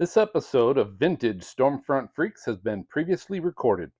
This episode of Vintage Stormfront Freaks has been previously recorded.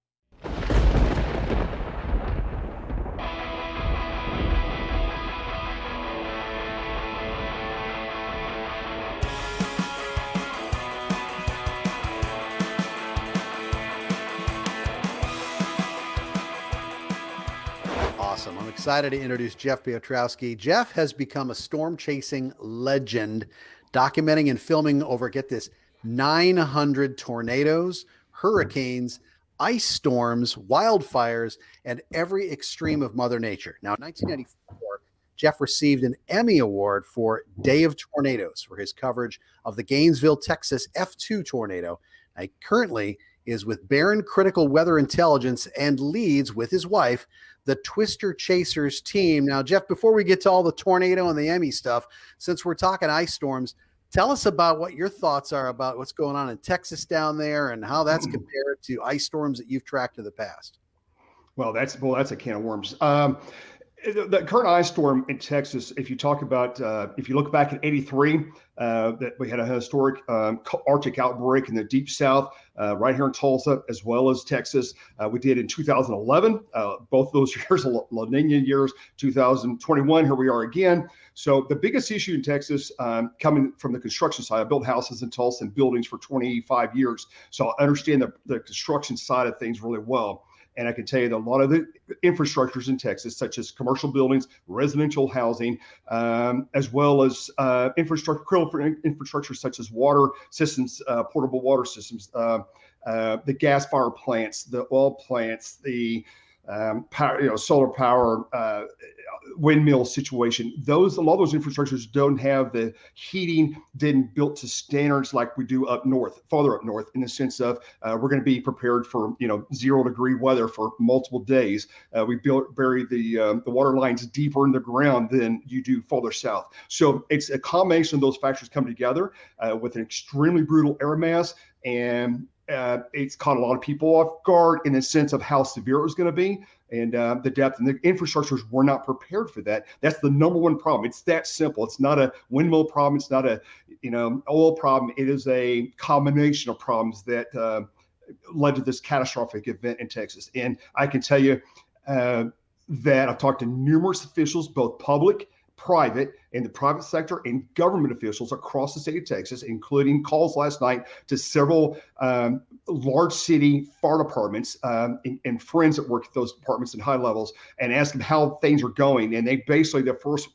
Awesome. I'm excited to introduce Jeff Piotrowski. Jeff has become a storm chasing legend, documenting and filming over, get this, 900 tornadoes, hurricanes, ice storms, wildfires, and every extreme of Mother Nature. Now, in 1994, Jeff received an Emmy Award for Day of Tornadoes for his coverage of the Gainesville, Texas F2 tornado. He currently is with Barron Critical Weather Intelligence and leads with his wife the Twister Chasers team. Now, Jeff, before we get to all the tornado and the Emmy stuff, since we're talking ice storms, tell us about what your thoughts are about what's going on in Texas down there and how that's compared to ice storms that you've tracked in the past. Well, that's a can of worms. The current ice storm in Texas, if you talk about, if you look back at '83, that we had a historic Arctic outbreak in the deep south, right here in Tulsa, as well as Texas. We did in 2011, both those years, La Nina years, 2021, here we are again. So the biggest issue in Texas, coming from the construction side, I built houses in Tulsa and buildings for 25 years. So I understand the construction side of things really well. And I can tell you that a lot of the infrastructures in Texas, such as commercial buildings, residential housing, as well as critical infrastructure such as water systems, portable water systems, the gas fire plants, the oil plants, the power, solar power, windmill situation. A lot of those infrastructures don't have the heating built to standards like we do farther up north, in the sense of we're going to be prepared for 0-degree weather for multiple days. We bury the water lines deeper in the ground than you do farther south. So it's a combination of those factors come together with an extremely brutal air mass, and it's caught a lot of people off guard in the sense of how severe it was going to be, and the depth, and the infrastructures were not prepared for that. That's the number one problem. It's that simple. It's not a windmill problem. It's not a oil problem. It is a combination of problems that led to this catastrophic event in Texas. And I can tell you that I've talked to numerous officials, both public, private, in the private sector, and government officials across the state of Texas, including calls last night to several large city fire departments and friends that work at those departments in high levels, and asked them how things are going. And they basically, the first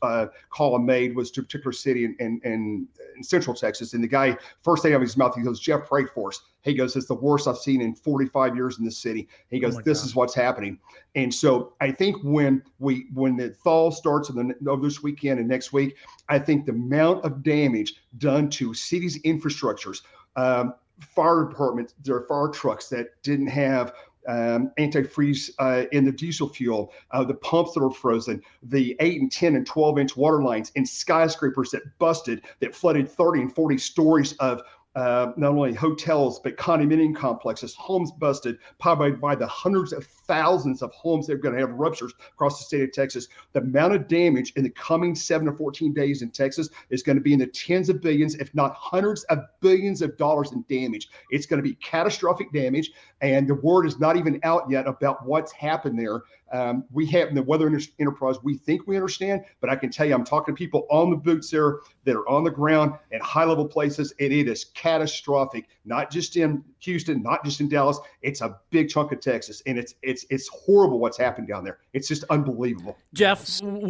call I made was to a particular city in central Texas. And the guy, first thing out of his mouth, he goes, "Jeff, pray for us." He goes, "It's the worst I've seen in 45 years in this city." He goes, "This is what's happening." And so I think when the thaw starts this weekend and next week, I think the amount of damage done to cities' infrastructures, fire departments, there are fire trucks that didn't have antifreeze in the diesel fuel, the pumps that are frozen, the 8 and 10 and 12-inch water lines, and skyscrapers that busted, that flooded 30 and 40 stories of not only hotels, but condominium complexes, homes busted, probably by the hundreds of thousands of homes that are going to have ruptures across the state of Texas. The amount of damage in the coming 7 to 14 days in Texas is going to be in the tens of billions, if not hundreds of billions of dollars in damage. It's going to be catastrophic damage, and the word is not even out yet about what's happened there. We have in the Weather Enterprise, we think we understand, but I can tell you, I'm talking to people on the boots there that are on the ground at high level places, and it is catastrophic, not just in Houston, not just in Dallas. It's a big chunk of Texas, and it's horrible what's happened down there. It's just unbelievable. Jeff, from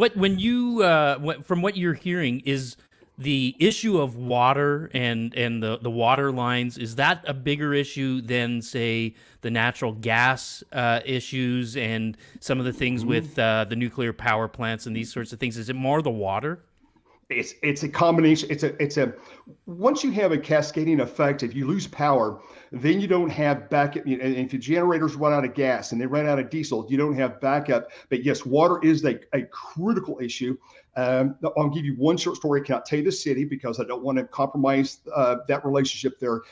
what you're hearing, is the issue of water and the water lines, is that a bigger issue than, say, the natural gas issues and some of the things with the nuclear power plants and these sorts of things? Is it more the water? It's a combination. It's a once you have a cascading effect, if you lose power, then you don't have backup. And if your generators run out of gas and they run out of diesel, you don't have backup. But yes, water is a critical issue. I'll give you one short story. I cannot tell you the city because I don't want to compromise that relationship there.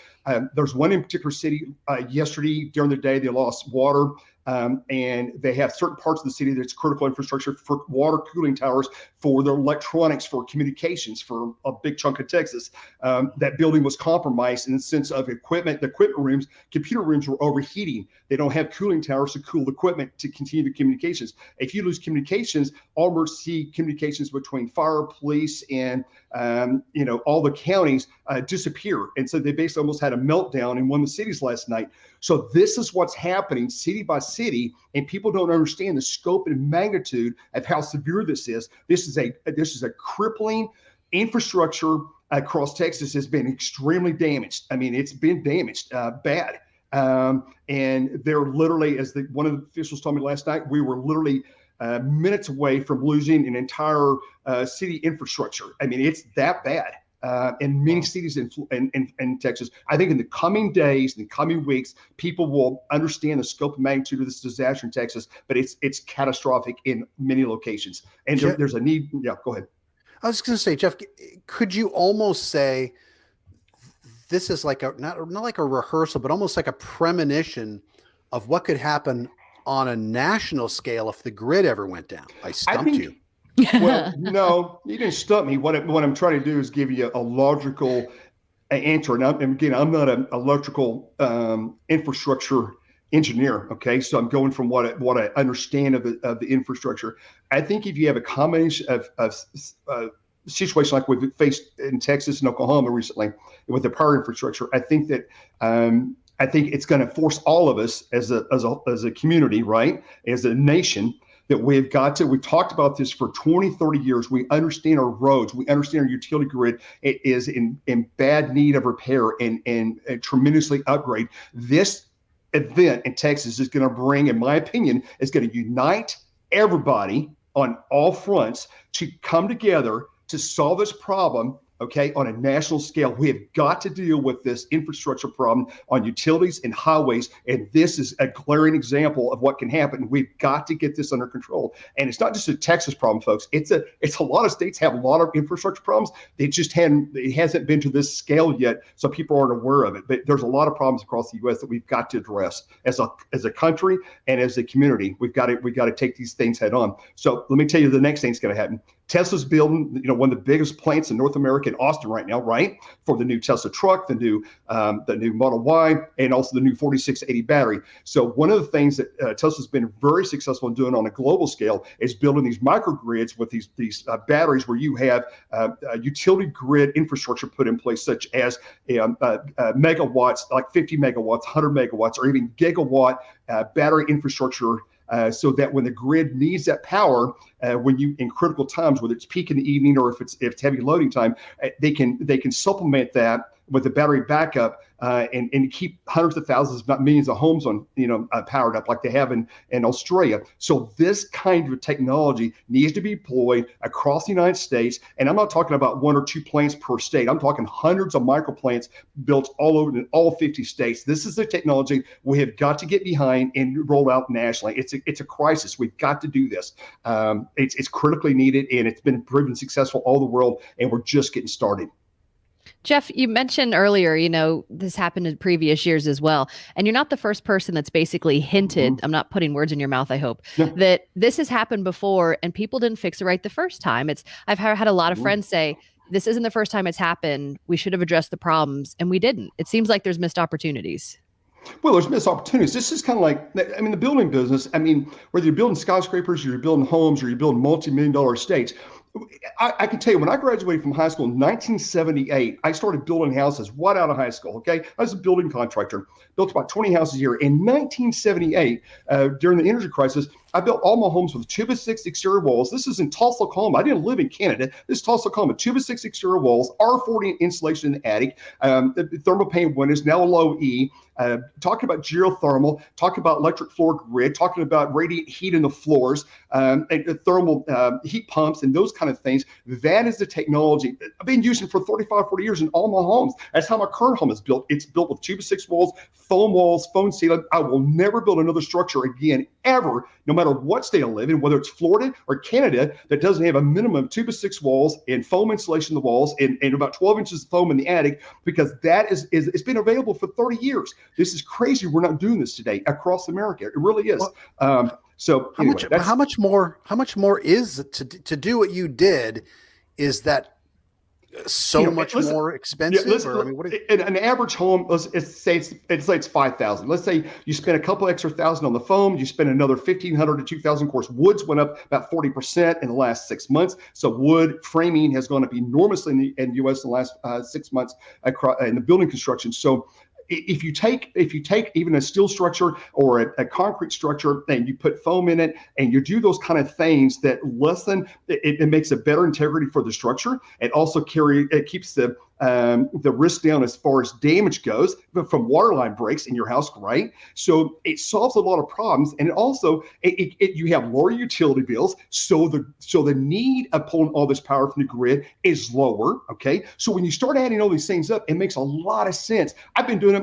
There's one in particular city yesterday during the day, they lost water. And they have certain parts of the city that's critical infrastructure for water cooling towers, for their electronics, for communications, for a big chunk of Texas. That building was compromised in the sense of equipment. The equipment rooms, computer rooms were overheating. They don't have cooling towers to cool the equipment to continue the communications. If you lose communications, all emergency communications between fire, police, and all the counties disappear. And so they basically almost had a meltdown in one of the cities last night. So this is what's happening city by city, and people don't understand the scope and magnitude of how severe this is. This is a crippling infrastructure across Texas has been extremely damaged. I mean, it's been damaged bad. And they're literally, as one of the officials told me last night, we were literally minutes away from losing an entire city infrastructure. I mean, it's that bad. In many cities in Texas. I think in the coming days, in the coming weeks, people will understand the scope and magnitude of this disaster in Texas, but it's catastrophic in many locations. And there's a need. Yeah, go ahead. I was going to say, Jeff, could you almost say this is like not like a rehearsal, but almost like a premonition of what could happen on a national scale if the grid ever went down? I stumped you. Well, no, you didn't stump me. What I'm trying to do is give you a logical answer. And I'm not an electrical infrastructure engineer. Okay, so I'm going from what I understand of the infrastructure. I think if you have a combination of situation like we've faced in Texas and Oklahoma recently with the power infrastructure, I think that I think it's going to force all of us as a community, right, as a nation, that we've talked about this for 20, 30 years. We understand our roads. We understand our utility grid. It is in bad need of repair and tremendously upgrade. This event in Texas is going to bring, in my opinion, is going to unite everybody on all fronts to come together to solve this problem. Okay, on a national scale, we have got to deal with this infrastructure problem on utilities and highways, and this is a glaring example of what can happen. We've got to get this under control, and it's not just a Texas problem, folks. It's a lot of states have a lot of infrastructure problems. It hasn't been to this scale yet, so people aren't aware of it. But there's a lot of problems across the U.S. that we've got to address as a country and as a community. We've got to take these things head on. So let me tell you, the next thing's going to happen. Tesla's building, one of the biggest plants in North America in Austin right now, right? For the new Tesla truck, the new Model Y, and also the new 4680 battery. So one of the things that Tesla's been very successful in doing on a global scale is building these microgrids with these batteries where you have utility grid infrastructure put in place, such as megawatts, like 50 megawatts, 100 megawatts, or even gigawatt battery infrastructure. So that when the grid needs that power, when you in critical times, whether it's peak in the evening or if it's heavy loading time, they can supplement that with the battery backup and keep hundreds of thousands, if not millions, of homes on powered up like they have in Australia. So this kind of technology needs to be deployed across the United States, and I'm not talking about one or two plants per state. I'm talking hundreds of micro plants built all over in all 50 states. This is the technology we have got to get behind and roll out nationally. It's a crisis. We've got to do this. It's critically needed, and it's been proven successful all the world, and we're just getting started. Jeff, you mentioned earlier, this happened in previous years as well. And you're not the first person that's basically hinted, I'm not putting words in your mouth, I hope, that this has happened before and people didn't fix it right the first time. I've had a lot of friends say, this isn't the first time it's happened. We should have addressed the problems, and we didn't. It seems like there's missed opportunities. Well, there's missed opportunities. This is kind of like, the building business. Whether you're building skyscrapers, or you're building homes, or you're building multi-million-dollar estates, I can tell you, when I graduated from high school in 1978, I started building houses right out of high school. Okay, I was a building contractor, built about 20 houses a year. In 1978, during the energy crisis, I built all my homes with 2x6 exterior walls. This is in Tulsa, Oklahoma. I didn't live in Canada. This is Tulsa, Oklahoma. 2x6 exterior walls, R40 insulation in the attic, thermal paint windows, now low E. Talking about geothermal, talking about electric floor grid, talking about radiant heat in the floors, and thermal heat pumps, and those kind of things. That is the technology I've been using for 35, 40 years in all my homes. That's how my current home is built. It's built with 2x6 walls, foam ceiling. I will never build another structure again, ever, no matter matter what state I live in, whether it's Florida or Canada, that doesn't have a minimum 2x6 walls and foam insulation in the walls and about 12 inches of foam in the attic, because that is it's been available for 30 years. This is crazy. We're not doing this today across America. It really is. So anyway, how much more is to do what you did? Is that so much more expensive? An average home, let's say it's 5,000. Let's say you spend a couple extra thousand on the foam, you spend another 1,500 to 2,000. Of course, woods went up about 40% in the last 6 months. So wood framing has gone up enormously in the U.S. in the last 6 months in the building construction. So if you take even a steel structure or a concrete structure and you put foam in it and you do those kind of things that lessen it makes a better integrity for the structure. It also keeps the risk down as far as damage goes from waterline breaks in your house, right? So it solves a lot of problems, and it also you have lower utility bills, so the need of pulling all this power from the grid is lower. Okay, so when you start adding all these things up, it makes a lot of sense. I've been doing it.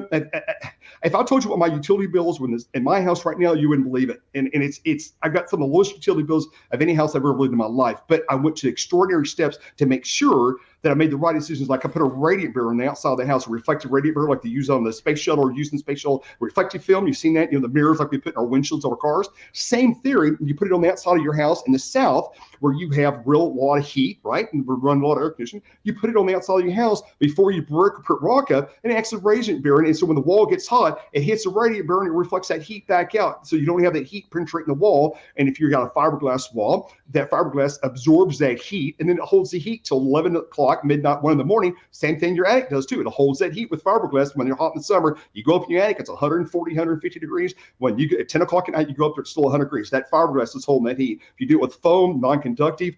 If I told you what my utility bills were in my house right now, you wouldn't believe it. And it's I've got some of the lowest utility bills of any house I've ever lived in my life. But I went to extraordinary steps to make sure that I made the right decisions. Like I put a radiant barrier on the outside of the house, a reflective radiant barrier like they use on the space shuttle or using space shuttle reflective film. You've seen that, the mirrors like we put in our windshields on our cars. Same theory. You put it on the outside of your house in the south where you have a lot of heat, right? And we run a lot of air conditioning. You put it on the outside of your house before you brick or put rock up, and it acts as a radiant barrier. And so when the wall gets hot, it hits the radiant barrier and it reflects that heat back out. So you don't have that heat penetrating the wall. And if you've got a fiberglass wall, that fiberglass absorbs that heat and then it holds the heat till 11 o'clock, midnight, 1 in the morning. Same thing your attic does too. It holds that heat with fiberglass. When you're hot in the summer, you go up in your attic, it's 140, 150 degrees. When you get at 10 o'clock at night, you go up there, it's still 100 degrees. That fiberglass is holding that heat. If you do it with foam, non-conductive,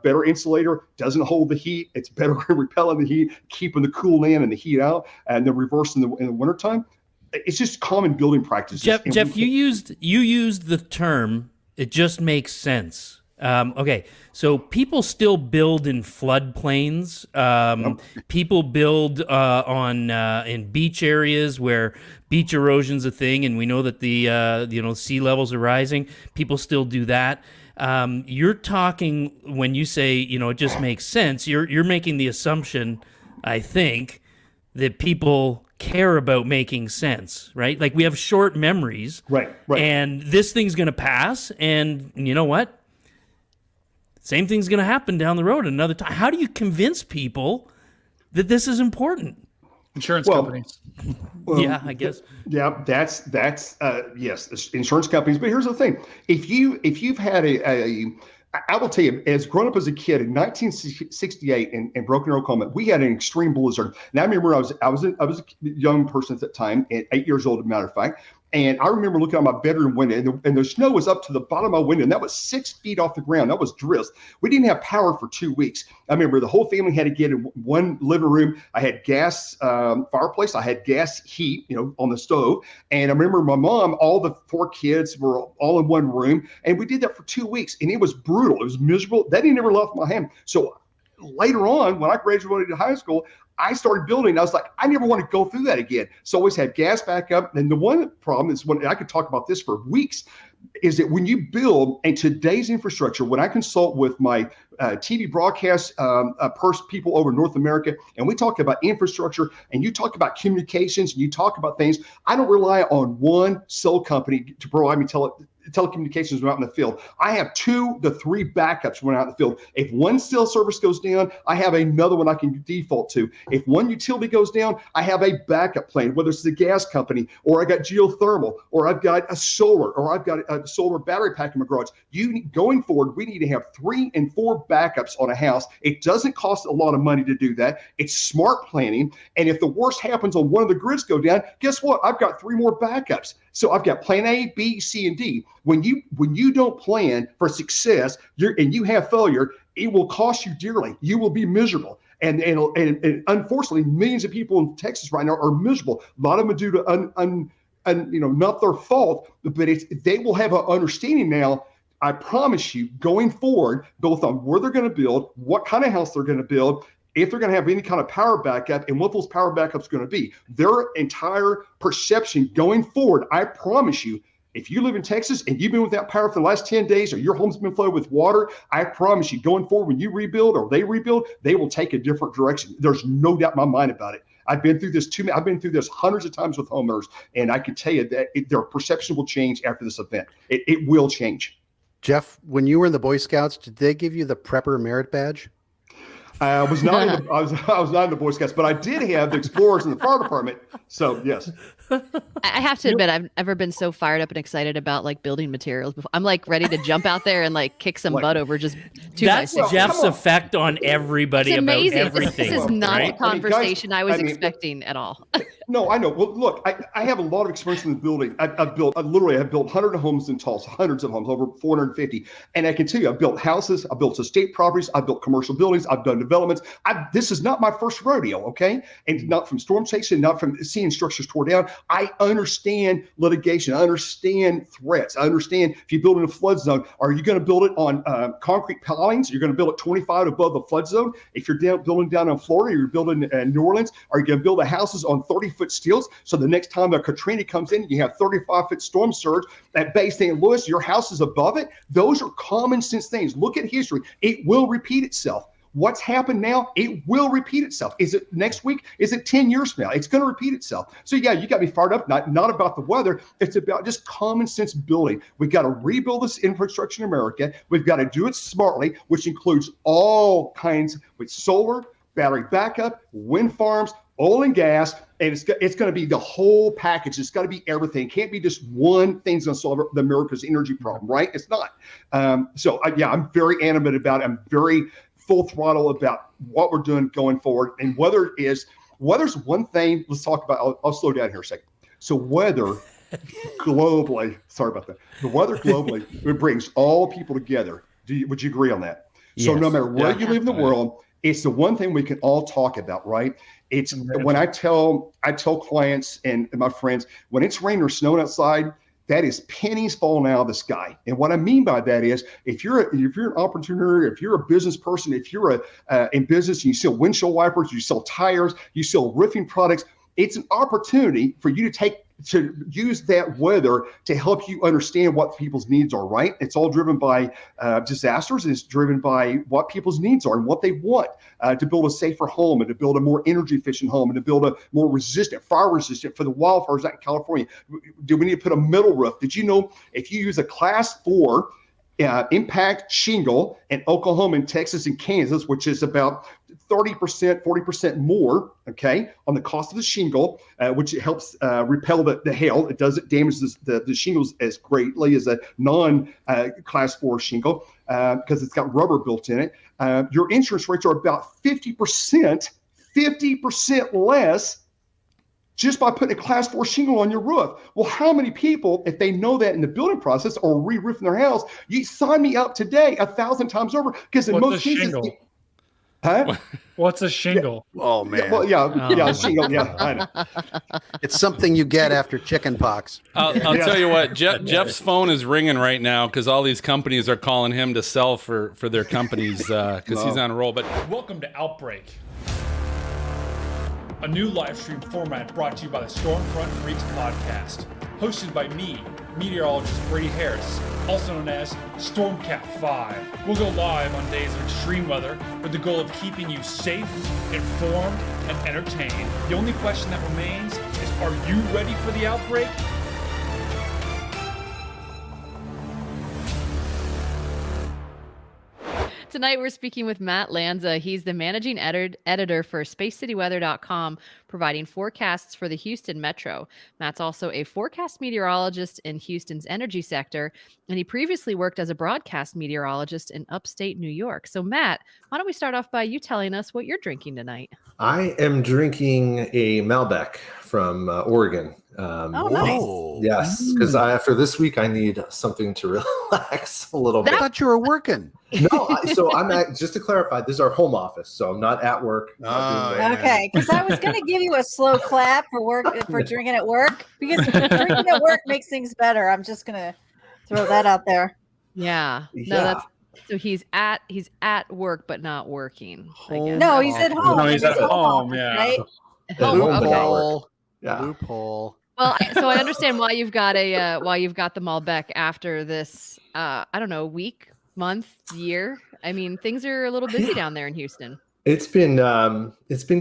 better insulator, doesn't hold the heat. It's better at repelling the heat, keeping the cool in and the heat out, and then reverse in the wintertime. It's just common building practices. Jeff, you used the term, it just makes sense. Okay, so people still build in floodplains. People build in beach areas where beach erosion's a thing, and we know that the sea levels are rising. People still do that. You're talking when you say it just makes sense. You're making the assumption, I think, that people care about making sense, right? Like we have short memories, right? And this thing's going to pass, and you know what? Same thing's going to happen down the road another time. How do you convince people that this is important? Insurance companies. Yeah, I guess. Yeah, that's yes, insurance companies. But here's the thing: if you've had I will tell you, as grown up as a kid in 1968 in Broken Arrow, Oklahoma, we had an extreme blizzard. And I remember I was a young person at that time, 8 years old, as a matter of fact. And I remember looking out my bedroom window, and the snow was up to the bottom of my window, and that was 6 feet off the ground. That was drifts. We didn't have power for 2 weeks. I remember the whole family had to get in one living room. I had gas fireplace. I had gas heat, on the stove. And I remember my mom, all the 4 kids were all in one room, and we did that for 2 weeks. And it was brutal. It was miserable. That never left my hand. So later on, when I graduated to high school, I started building. I was like, I never want to go through that again. So I always had gas backup. And the one problem is, when I could talk about this for weeks, is that when you build in today's infrastructure, when I consult with my TV broadcast people over North America, and we talk about infrastructure, and you talk about communications, and you talk about things, I don't rely on one cell company to provide me telecommunications when out in the field. I have 2 to 3 backups when out in the field. If one cell service goes down, I have another one I can default to. If one utility goes down, I have a backup plan, whether it's the gas company, or I got geothermal, or I've got a solar, or I've got a solar battery pack in my garage. Going forward, we need to have 3 and 4 backups on a house. It doesn't cost a lot of money to do that. It's smart planning. And if the worst happens on one of the grids go down, guess what? I've got 3 more backups. So I've got plan A, B, C, and D. When you don't plan for success, and you have failure, it will cost you dearly. You will be miserable. And unfortunately, millions of people in Texas right now are miserable. A lot of them are due to not their fault, but they will have an understanding now. I promise you, going forward, both on where they're going to build, what kind of house they're going to build, if they're going to have any kind of power backup, and what those power backups are going to be. Their entire perception going forward, I promise you, If you live in Texas and you've been without power for the last 10 days, or your home's been flooded with water, I promise you, going forward, when you rebuild or they rebuild, they will take a different direction. There's no doubt in my mind about it. I've been through this I've been through this hundreds of times with homeowners, and I can tell you that their perception will change after this event. It will change. Jeff, when you were in the Boy Scouts, did they give you the Prepper Merit Badge? I was not in the, I was not in the Boy Scouts, but I did have the Explorers in the fire department. So yes. I have to admit, I've never been so fired up and excited about like building materials before. I'm like ready to jump out there and like kick some butt over just two by That's six. Jeff's effect on everybody It's about amazing. everything. This is not right? the conversation I was expecting at all. No, I know. Well, look, I have a lot of experience in the building. I've built 100 homes in Tulsa, hundreds of homes, over 450. And I can tell you, I've built houses, I've built estate properties, I've built commercial buildings, I've done developments. This is not my first rodeo, okay? And not from storm chasing, not from seeing structures tore down. I understand litigation. I understand threats. I understand if you build in a flood zone, are you going to build it on concrete pilings? You're going to build it 25 above the flood zone. If you're building down in Florida, you're building in New Orleans, are you going to build the houses on 30-foot steels? So the next time a Katrina comes in, you have 35-foot storm surge at Bay St. Louis, your house is above it. Those are common sense things. Look at history. It will repeat itself. What's happened now, it will repeat itself. Is it next week? Is it 10 years from now? It's going to repeat itself. So yeah, you got me fired up, not about the weather. It's about just common sense building. We've got to rebuild this infrastructure in America. We've got to do it smartly, which includes all kinds with solar, battery backup, wind farms, oil and gas, and it's going to be the whole package. It's got to be everything. It can't be just one thing's going to solve America's energy problem, right? It's not. Yeah, I'm very animated about it. I'm very full throttle about what we're doing going forward. And weather's one thing. Let's talk about, I'll slow down here a second. So weather globally, sorry about that. The weather globally, it brings all people together. Would you agree on that? Yes. So no matter where you live in the world, it's the one thing we can all talk about, right? It's when I tell clients and my friends, when it's raining or snowing outside, that is pennies falling out of the sky. And what I mean by that is, if you're an entrepreneur, if you're a business person, if you're in business and you sell windshield wipers, you sell tires, you sell roofing products, it's an opportunity for you to use that weather to help you understand what people's needs are, right? It's all driven by disasters, and it's driven by what people's needs are and what they want to build a safer home, and to build a more energy efficient home, and to build a more resistant, fire resistant for the wildfires out in California. Do we need to put a metal roof? Did you know if you use a class 4 impact shingle in Oklahoma and Texas and Kansas, which is about 30%, 40% more, okay, on the cost of the shingle, which helps repel the hail. It doesn't damage the shingles as greatly as a non-class 4 shingle because it's got rubber built in it. Your insurance rates are about 50% less just by putting a class 4 shingle on your roof. Well, how many people, if they know that in the building process or re-roofing their house, you sign me up today 1,000 times over, because in most cases, What's a shingle? Yeah. Oh man. Shingle. Yeah, I know. It's something you get after chicken pox. I'll tell you what, Jeff's phone is ringing right now because all these companies are calling him to sell for their companies because he's on a roll. But Welcome to Outbreak, a new live stream format brought to you by the Stormfront Freaks podcast, hosted by me, meteorologist Brady Harris, also known as Stormcat 5. We'll go live on days of extreme weather with the goal of keeping you safe, informed, and entertained. The only question that remains is, are you ready for the outbreak? Tonight, we're speaking with Matt Lanza. He's the managing editor for SpaceCityWeather.com, providing forecasts for the Houston metro. Matt's also a forecast meteorologist in Houston's energy sector, and he previously worked as a broadcast meteorologist in upstate New York. So, Matt, why don't we start off by you telling us what you're drinking tonight? I am drinking a Malbec from Oregon. Nice. Yes, because after this week, I need something to relax a little bit. I thought you were working. No, just to clarify, this is our home office, so I'm not at work. Okay, because I was going to give you a slow clap for drinking at work, because drinking at work makes things better. I'm just going to throw that out there. Yeah. No, so he's at work but not working. No, he's at home. No, he's at home. Yeah. Right? Loophole. Yeah. Loophole. Well, so I understand why you've got them all back after this. I don't know, week, month, year. I mean, things are a little busy down there in Houston. It's been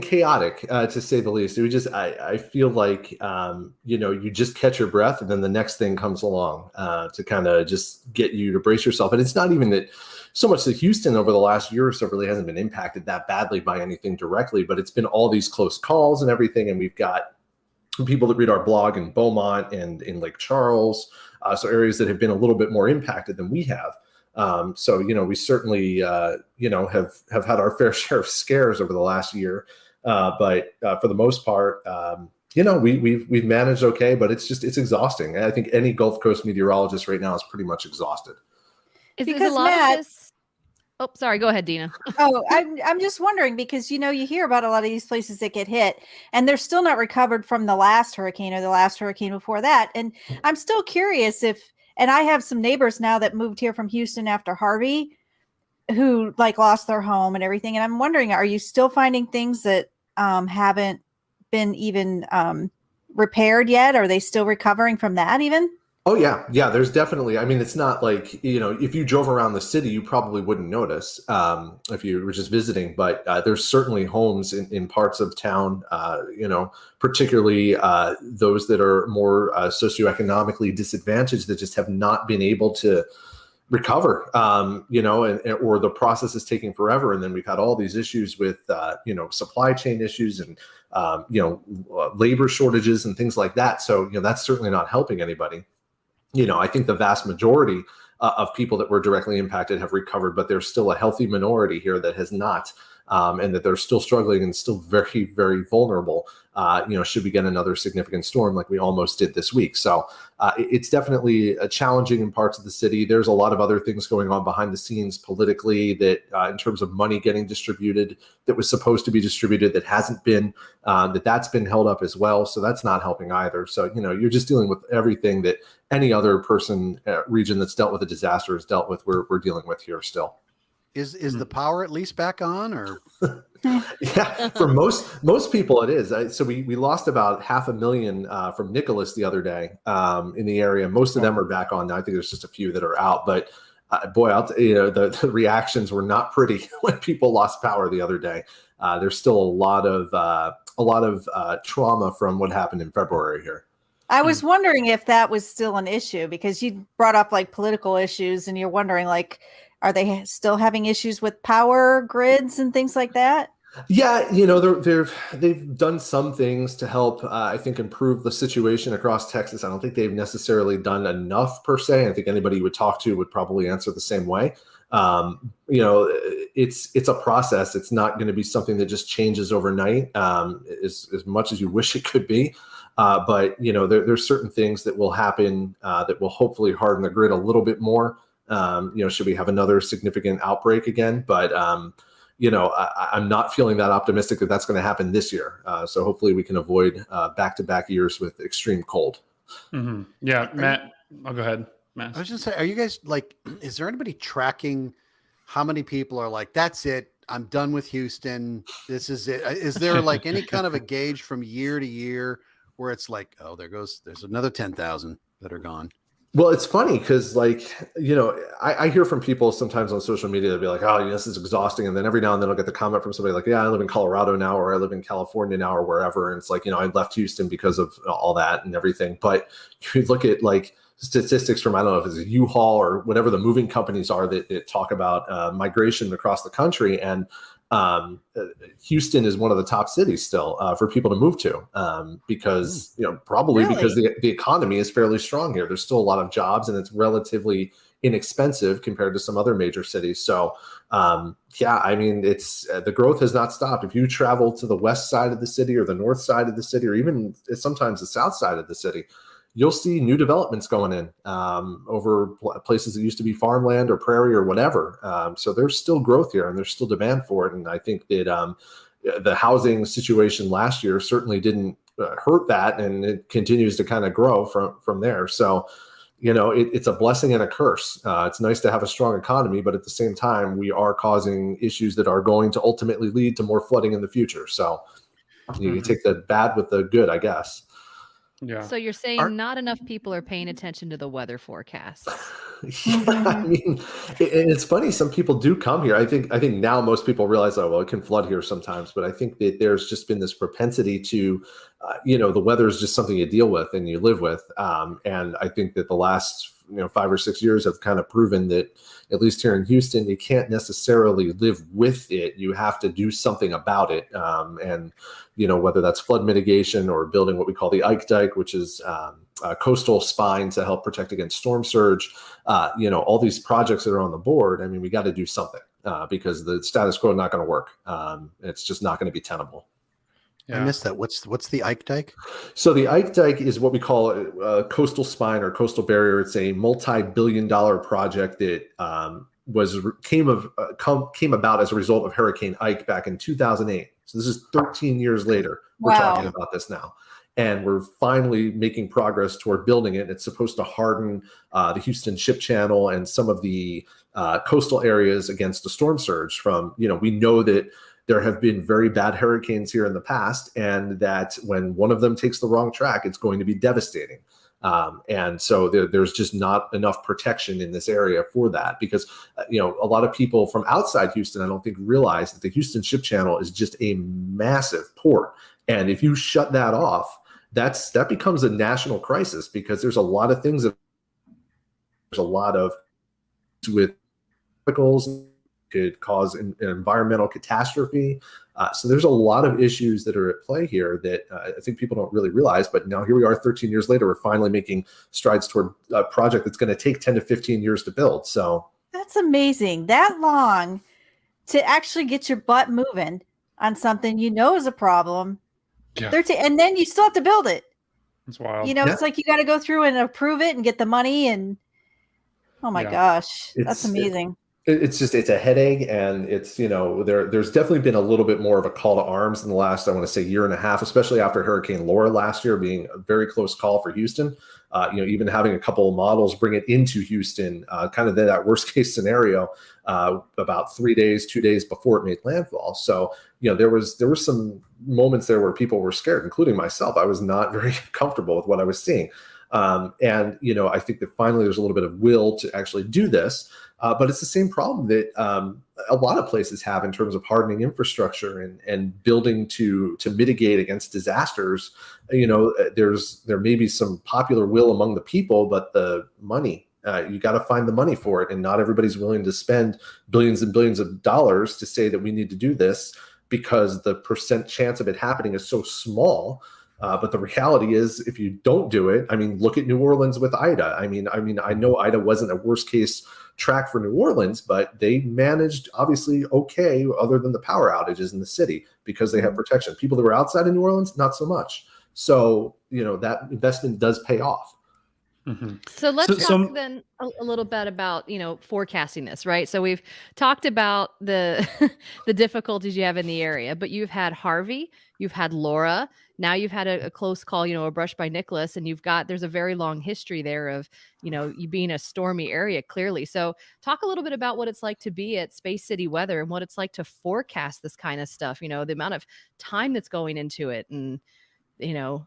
chaotic, to say the least. I feel like, you just catch your breath and then the next thing comes along, to kind of just get you to brace yourself. And it's not even that so much that Houston over the last year or so really hasn't been impacted that badly by anything directly, but it's been all these close calls and everything. And we've got people that read our blog in Beaumont and in Lake Charles, so areas that have been a little bit more impacted than we have. So, we certainly, have had our fair share of scares over the last year. But for the most part, we've managed okay, but it's exhausting. I think any Gulf Coast meteorologist right now is pretty much exhausted. Is a lot Matt, of this? Oh, sorry. Go ahead, Dina. I'm just wondering because you hear about a lot of these places that get hit and they're still not recovered from the last hurricane or the last hurricane before that. And I'm still curious and I have some neighbors now that moved here from Houston after Harvey who lost their home and everything. And I'm wondering, are you still finding things that haven't been even repaired yet? Are they still recovering from that even? Oh yeah. Yeah. There's definitely, I mean, it's not like, if you drove around the city, you probably wouldn't notice, if you were just visiting, but there's certainly homes in parts of town, particularly those that are more socioeconomically disadvantaged that just have not been able to recover, or the process is taking forever. And then we've had all these issues with, supply chain issues and, labor shortages and things like that. So, that's certainly not helping anybody. I think the vast majority of people that were directly impacted have recovered, but there's still a healthy minority here that has not, and that they're still struggling and still very, very vulnerable, should we get another significant storm like we almost did this week. So it's definitely challenging in parts of the city. There's a lot of other things going on behind the scenes politically that in terms of money getting distributed that was supposed to be distributed that hasn't been, that's been held up as well. So that's not helping either. So, you're just dealing with everything that any other region that's dealt with a disaster has dealt with, we're dealing with here still. Is the power at least back on, or? Yeah, for most people it is. So we lost about 500,000 from Nicholas the other day in the area. Most of them are back on now. I think there's just a few that are out, but boy, the reactions were not pretty when people lost power the other day. There's still a lot of trauma from what happened in February here. I was wondering if that was still an issue because you brought up political issues and you're wondering are they still having issues with power grids and things like that? Yeah, they've done some things to help, I think, improve the situation across Texas. I don't think they've necessarily done enough per se. I think anybody you would talk to would probably answer the same way. It's a process. It's not going to be something that just changes overnight, as much as you wish it could be. But there's certain things that will happen that will hopefully harden the grid a little bit more. Should we have another significant outbreak again? But I'm not feeling that optimistic that that's going to happen this year. So hopefully we can avoid back-to-back years with extreme cold. Mm-hmm. Yeah, Matt. I'll go ahead. Matt. I was just saying, are you guys is there anybody tracking how many people are like, that's it, I'm done with Houston, this is it? Is there any kind of a gauge from year to year where it's oh, there's another 10,000 that are gone? Well, it's funny because I hear from people sometimes on social media, they'll be like, oh, this is exhausting. And then every now and then I'll get the comment from somebody yeah, I live in Colorado now, or I live in California now, or wherever. And it's I left Houston because of all that and everything. But you look at statistics from, I don't know if it's a U-Haul or whatever the moving companies are that talk about migration across the country. And Houston is one of the top cities still for people to move to because, probably Really? because the economy is fairly strong here. There's still a lot of jobs and it's relatively inexpensive compared to some other major cities. So, I mean, the growth has not stopped. If you travel to the west side of the city or the north side of the city, or even sometimes the south side of the city, you'll see new developments going in over places that used to be farmland or prairie or whatever. So there's still growth here and there's still demand for it. And I think that the housing situation last year certainly didn't hurt that, and it continues to kind of grow from there. So, it's a blessing and a curse. It's nice to have a strong economy, but at the same time, we are causing issues that are going to ultimately lead to more flooding in the future. So you take the bad with the good, I guess. Yeah. So you're saying not enough people are paying attention to the weather forecasts. Yeah, I mean, and it's funny. Some people do come here. I think now most people realize, oh, well, it can flood here sometimes. But I think that there's just been this propensity to, the weather is just something you deal with and you live with. And I think that the last 5 or 6 years have kind of proven that, at least here in Houston, you can't necessarily live with it. You have to do something about it. And whether that's flood mitigation or building what we call the Ike Dike, which is a coastal spine to help protect against storm surge. All these projects that are on the board. I mean, we got to do something because the status quo is not going to work. It's just not going to be tenable. I missed that. What's the Ike Dike? So the Ike Dike is what we call a coastal spine or coastal barrier. It's a multi-billion-dollar project that came about as a result of Hurricane Ike back in 2008. So this is 13 years later. We're talking about this now. And we're finally making progress toward building it. It's supposed to harden the Houston Ship Channel and some of the coastal areas against the storm surge from, we know that there have been very bad hurricanes here in the past, and that when one of them takes the wrong track, it's going to be devastating. And so there's just not enough protection in this area for that, because, a lot of people from outside Houston, I don't think, realize that the Houston Ship Channel is just a massive port. And if you shut that off, that becomes a national crisis, because there's a lot of things with chemicals could cause an environmental catastrophe. So there's a lot of issues that are at play here that I think people don't really realize. But now here we are 13 years later, we're finally making strides toward a project that's going to take 10 to 15 years to build. So that's amazing. That long to actually get your butt moving on something is a problem. Yeah. 13, and then you still have to build it. That's wild. It's like you got to go through and approve it and get the money. And oh my gosh, that's amazing. It's a headache, and it's, there's definitely been a little bit more of a call to arms in the last, I want to say, year and a half, especially after Hurricane Laura last year being a very close call for Houston. Even having a couple of models bring it into Houston, kind of that worst case scenario, about 2 days before it made landfall. So, there were some moments there where people were scared, including myself. I was not very comfortable with what I was seeing. I think that finally there's a little bit of will to actually do this. But it's the same problem that a lot of places have in terms of hardening infrastructure and building to mitigate against disasters. There may be some popular will among the people, but the money, you got to find the money for it. And not everybody's willing to spend billions and billions of dollars to say that we need to do this, because the percent chance of it happening is so small. But the reality is, if you don't do it, look at New Orleans with Ida. I know Ida wasn't a worst case track for New Orleans, but they managed obviously okay, other than the power outages in the city, because they have protection. People that were outside of New Orleans, not so much. So, that investment does pay off. Mm-hmm. So let's talk then a little bit about, forecasting this, right? So we've talked about the the difficulties you have in the area, but you've had Harvey, you've had Laura, now you've had a close call, a brush by Nicholas, and there's a very long history there of, you being a stormy area, clearly. So talk a little bit about what it's like to be at Space City Weather and what it's like to forecast this kind of stuff, the amount of time that's going into it, and,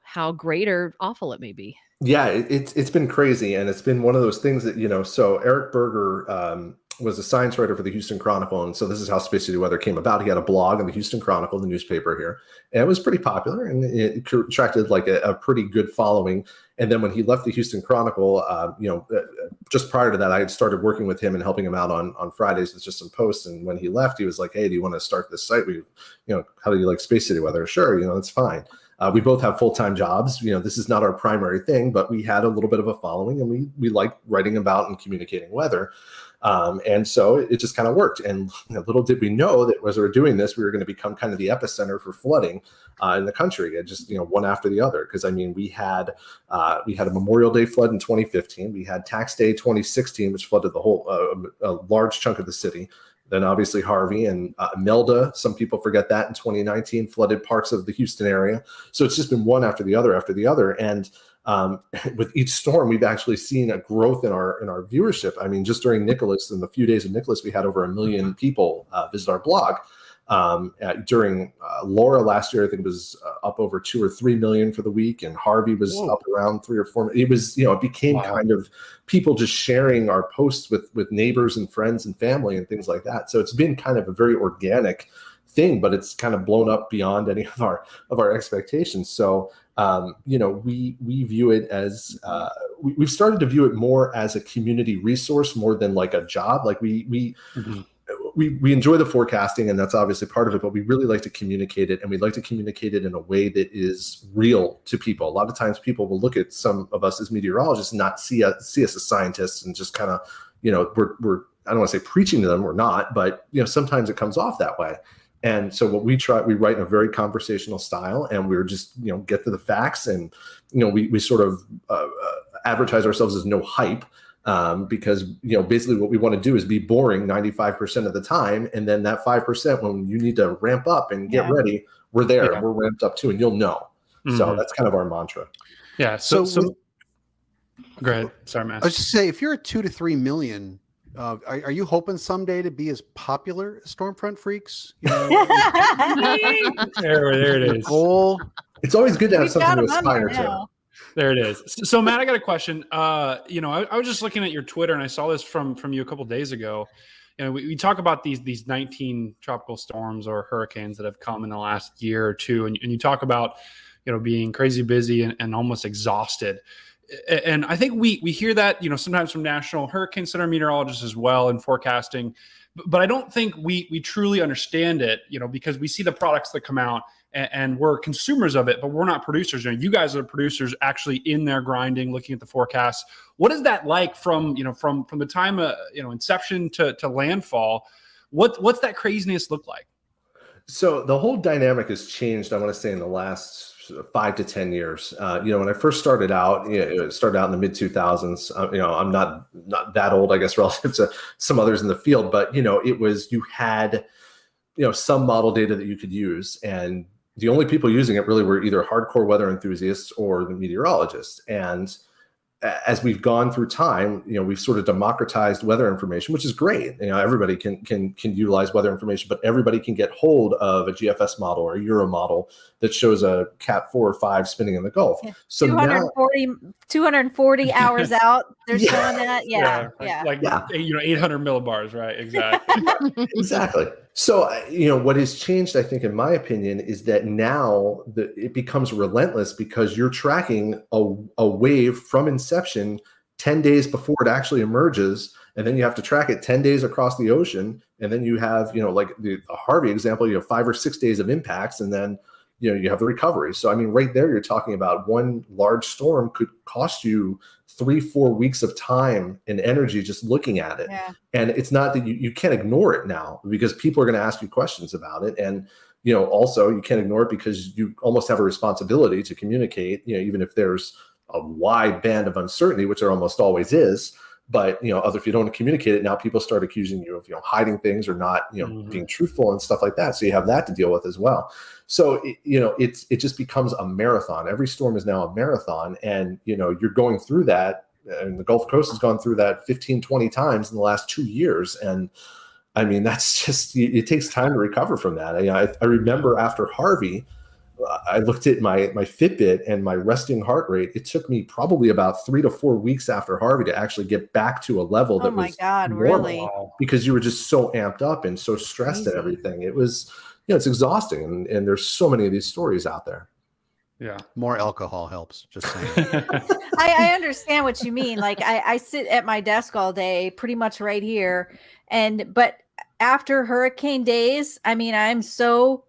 how great or awful it may be. Yeah, it's been crazy, and it's been one of those things that, so Eric Berger was a science writer for the Houston Chronicle, and so this is how Space City Weather came about. He had a blog in the Houston Chronicle, the newspaper here, and it was pretty popular, and it attracted like a pretty good following. And then when he left the Houston Chronicle, just prior to that, I had started working with him and helping him out on Fridays with just some posts. And when he left, he was like, "Hey, do you want to start this site? How do you like Space City Weather?" Sure, that's fine. We both have full-time jobs. This is not our primary thing, but we had a little bit of a following, and we like writing about and communicating weather. And so it just kind of worked. And little did we know that as we were doing this, we were going to become kind of the epicenter for flooding in the country. And just, one after the other. Because we had a Memorial Day flood in 2015. We had Tax Day 2016, which flooded the whole a large chunk of the city. Then obviously Harvey and Melda, some people forget that, in 2019 flooded parts of the Houston area. So it's just been one after the other. And with each storm, we've actually seen a growth in our viewership. Just during Nicholas, in the few days of Nicholas, we had over 1 million people visit our blog. During Laura last year, I think it was up over 2 or 3 million for the week, and Harvey was up around 3 or 4. It was, it became kind of people just sharing our posts with neighbors and friends and family and things like that. So it's been kind of a very organic thing, but it's kind of blown up beyond any of our expectations. So we view it as we've started to view it more as a community resource more than like a job. Like we enjoy the forecasting, and that's obviously part of it, but we really like to communicate it, and we'd like to communicate it in a way that is real to people. A lot of times people will look at some of us as meteorologists and not see us as scientists and just kind of, we're I don't want to say preaching to them, we're not, but sometimes it comes off that way. And so what we write in a very conversational style, and we're just, get to the facts, and, we sort of advertise ourselves as no hype, because, basically what we want to do is be boring 95% of the time. And then that 5%, when you need to ramp up and get ready, we're there, we're ramped up too, and you'll know. So that's kind of our mantra. Yeah. So go ahead. Sorry, Matt. I was just say, if you're at 2 to 3 million, are you hoping someday to be as popular as Stormfront Freaks? There it is. Goal. It's always good to have something to aspire to. There it is. So Matt, I got a question. I was just looking at your Twitter, and I saw this from you a couple of days ago. We talk about these 19 tropical storms or hurricanes that have come in the last year or two, and you talk about being crazy busy and almost exhausted. And I think we hear that, sometimes from National Hurricane Center meteorologists as well in forecasting, but I don't think we truly understand it, because we see the products that come out and we're consumers of it, but we're not producers. You guys are the producers actually in there grinding, looking at the forecasts. What is that like from the time inception to landfall? What's that craziness look like? So the whole dynamic has changed, I want to say, in the last 5 to 10 years. When I first started out, it started out in the mid 2000s. I'm not that old, I guess, relative to some others in the field, but it was, you had, some model data that you could use, and the only people using it really were either hardcore weather enthusiasts or the meteorologists. And as we've gone through time, we've sort of democratized weather information, which is great. Everybody can utilize weather information, but everybody can get hold of a GFS model or a Euro model that shows a Cat 4 or 5 spinning in the Gulf. Yeah. So 240 hours out, they're showing that. Yeah. 800 millibars, right? Exactly. Exactly. So, what has changed, I think, in my opinion, is that now it becomes relentless, because you're tracking a wave from inception 10 days before it actually emerges. And then you have to track it 10 days across the ocean. And then you have, like the Harvey example, 5 or 6 days of impacts. And then, you have the recovery. So, right there, you're talking about one large storm could cost you 3-4 weeks of time and energy just looking at it. Yeah. And it's not that you can't ignore it now, because people are going to ask you questions about it. And, also you can't ignore it because you almost have a responsibility to communicate, even if there's a wide band of uncertainty, which there almost always is. But, if you don't communicate it, now people start accusing you of, hiding things or not, being truthful and stuff like that. So you have that to deal with as well. So, it just becomes a marathon. Every storm is now a marathon. And, you're going through that. And the Gulf Coast has gone through that 15, 20 times in the last 2 years. And that's just, it takes time to recover from that. I remember after Harvey, I looked at my Fitbit and my resting heart rate. It took me probably about 3 to 4 weeks after Harvey to actually get back to a level that was normal, really? Because you were just so amped up and so stressed at everything. It was, it's exhausting. And there's so many of these stories out there. Yeah. More alcohol helps. Just saying. I understand what you mean. Like I sit at my desk all day, pretty much right here. But after hurricane days, I'm so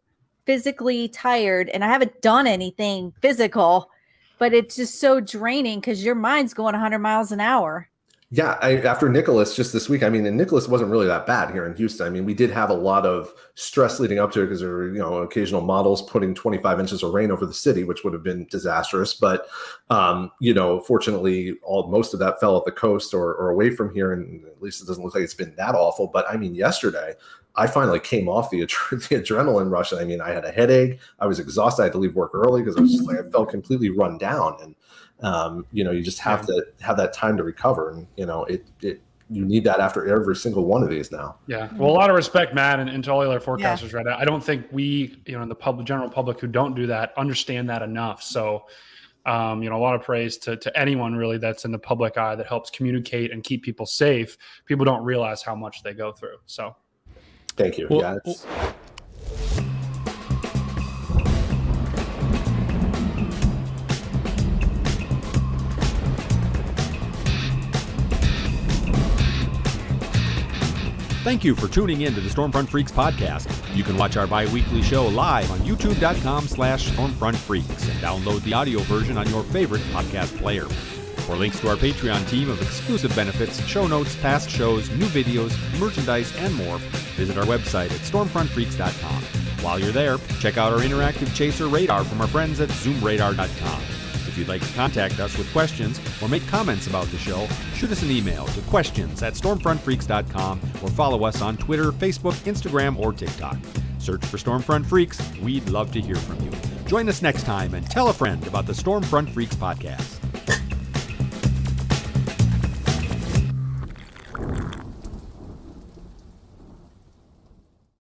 physically tired, and I haven't done anything physical, but it's just so draining because your mind's going 100 miles an hour. Yeah, after Nicholas just this week, and Nicholas wasn't really that bad here in Houston. We did have a lot of stress leading up to it because there were, occasional models putting 25 inches of rain over the city, which would have been disastrous. But, fortunately, most of that fell at the coast or away from here, and at least it doesn't look like it's been that awful. But yesterday, I finally came off the adrenaline rush. I had a headache. I was exhausted. I had to leave work early because I was just I felt completely run down. And you just have to have that time to recover. And you need that after every single one of these now. Yeah. Well, a lot of respect, Matt, and to all the other forecasters right now. I don't think we, in the general public who don't do that, understand that enough. So, a lot of praise to anyone really that's in the public eye that helps communicate and keep people safe. People don't realize how much they go through. So, thank you. Well, Thank you for tuning in to the Stormfront Freaks podcast. You can watch our bi-weekly show live on youtube.com/stormfrontfreaks and download the audio version on your favorite podcast player. For links to our Patreon team of exclusive benefits, show notes, past shows, new videos, merchandise, and more, visit our website at stormfrontfreaks.com. While you're there, check out our interactive chaser radar from our friends at zoomradar.com. If you'd like to contact us with questions or make comments about the show, shoot us an email to questions@stormfrontfreaks.com or follow us on Twitter, Facebook, Instagram, or TikTok. Search for Stormfront Freaks. We'd love to hear from you. Join us next time and tell a friend about the Stormfront Freaks podcast.